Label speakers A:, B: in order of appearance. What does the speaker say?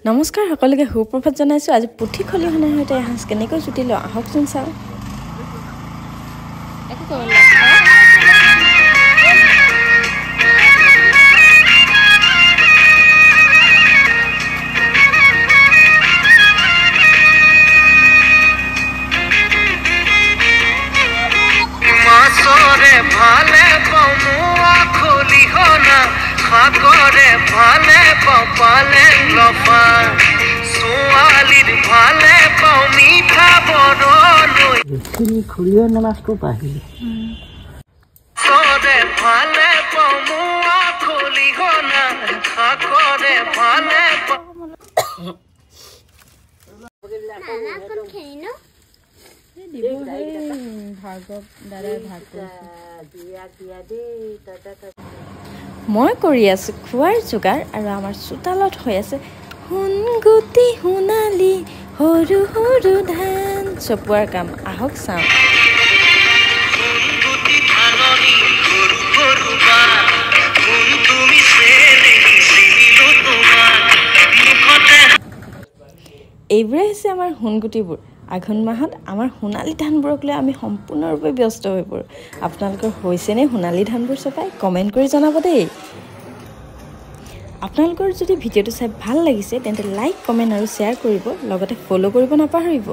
A: নমস্কাৰ সকলোকে সুপ্ৰভাত জনাইছো। আজি পুঠি খলিহনাৰ সৈতে এসাঁজ কেনেকৈ জুতি লওঁ আহকচোন চাওঁ।
B: মাছৰে ভালে পমুৱা খলিহনা খাকৰে ভালে পালে লফা ছোৱালীৰ ভালে পাওঁ মিঠা বৰণৈ
C: খলিহনা মাছ ক'ৰ পৰা আহিলে
B: মাছৰে ভালে পমুৱা খলিহনা খাকৰে ভালে
A: মই কৰি আছো খোৱাৰ যোগাৰ আৰু আমাৰ চোতালত হৈ আছে সোণগুটি সোণালী সৰু সৰু ধান চপোৱাৰ কাম। আহক চাওঁ। এইবোৰে হৈছে আমাৰ সোণগুটিবোৰ। আঘোণ মাহত আমাৰ সোণালী ধানবোৰক লৈ আমি সম্পূৰ্ণৰূপে ব্যস্ত হৈ পৰোঁ। আপোনালোকৰ হৈছেনে সোণালী ধানবোৰ চপাই? কমেণ্ট কৰি জনাব দেই। আপোনালোকৰ যদি ভিডিঅ'টো চাই ভাল লাগিছে তেন্তে লাইক কমেণ্ট আৰু শ্বেয়াৰ কৰিব, লগতে ফ'ল' কৰিব নাপাহৰিব।